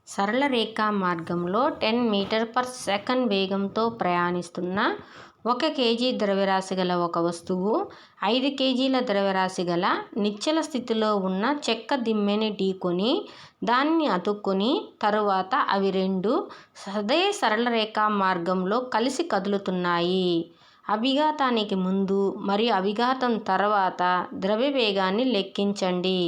సరళ రేఖా మార్గంలో 10 metre per second వేగంతో ప్రయాణిస్తున్న 1 కేజీ ద్రవ్యరాశి గల ఒక వస్తువు 5 కేజీల ద్రవ్యరాశి గల నిశ్చల స్థితిలో ఉన్న చెక్క దిమ్మెని ఢీకొని దాన్ని అతుక్కొని తరువాత అవి రెండు అదే సరళ రేఖా మార్గంలో కలిసి కదులుతున్నాయి. అభిఘాతానికి ముందు మరియు అభిఘాతం తర్వాత ద్రవ్య వేగాన్ని లెక్కించండి.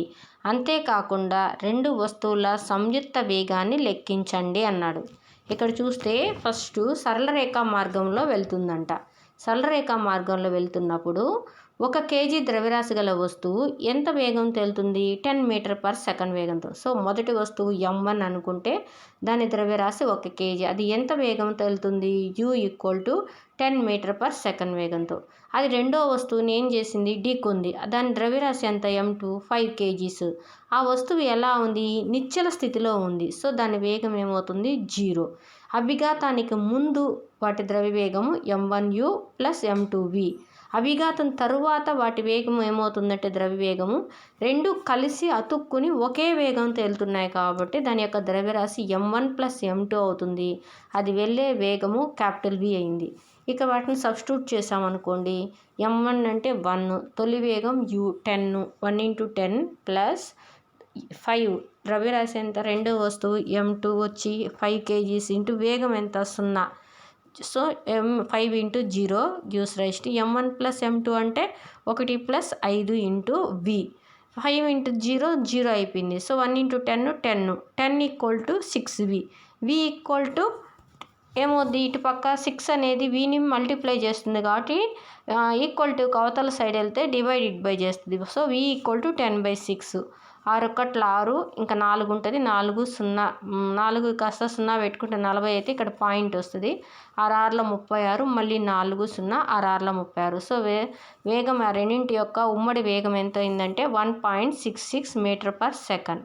అంతేకాకుండా రెండు వస్తువుల సంయుక్త వేగాన్ని లెక్కించండి అన్నాడు. ఇక్కడ చూస్తే ఫస్ట్ సరళ రేఖా మార్గంలో వెళ్తుందంట. సరళ రేఖా మార్గంలో వెళ్తున్నప్పుడు 1 కేజీ ద్రవ్యరాశి గల వస్తువు ఎంత వేగంతో వెళ్తుంది? 10 మీటర్ పర్ సెకండ్ వేగంతో. సో మొదటి వస్తువు m1 అనుకుంటే దాని ద్రవ్యరాశి 1 కేజీ. అది ఎంత వేగంతో వెళ్తుంది? u = 10 మీటర్ పర్ సెకండ్ వేగంతో. అది రెండో వస్తువుని ఏం చేసింది? ఢీకొంది. దాని ద్రవ్యరాశి ఎంత? m2 5 kgs. ఆ వస్తువు ఎలా ఉంది? నిశ్చల స్థితిలో ఉంది. సో దాని వేగం ఏమవుతుంది? 0. అభిఘాతానికి ముందు వాటి ద్రవ్య వేగము m1u + m2v. అభిఘాతం తరువాత వాటి వేగము ఏమవుతుందంటే ద్రవ్య వేగము రెండు కలిసి అతుక్కుని ఒకే వేగంతో వెళ్తున్నాయి కాబట్టి దాని యొక్క ద్రవ్యరాశి m1 + m2 అవుతుంది. అది వెళ్ళే వేగము V అయింది. ఇక వాటిని సబ్స్టిట్యూట్ చేసామనుకోండి. m1 అంటే 1, తొలి వేగం u 10, 1 × 10 + 5. ద్రవ్యరాశి ఎంత? రెండో వస్తువు m2 వచ్చి 5 కేజీస్ ఇంటూ వేగం ఎంత? 0. So 5 × 0 gives rise to m1 + m2 అంటే 1 + 5 × v. 5 × 0 0 అయిపోయింది. So 1 × 10 10 = 6v. v = ఏమవుద్ది? ఇటు పక్క 6 అనేది vని మల్టిప్లై చేస్తుంది కాబట్టి ఈక్వల్ టు అవతల సైడ్ వెళ్తే డివైడెడ్ బై చేస్తుంది. So v = 10/6. 6 × 6 ఇంకా 4 ఉంటుంది. 4 0 4 కాస్త 0 పెట్టుకుంటే 40 అయితే ఇక్కడ పాయింట్ వస్తుంది. 6 × 36 మళ్ళీ 4 0 6 × 36. సో వేగం ఆ రెండింటి యొక్క ఉమ్మడి వేగం ఎంత అయిందంటే 1.66 మీటర్ పర్ సెకండ్.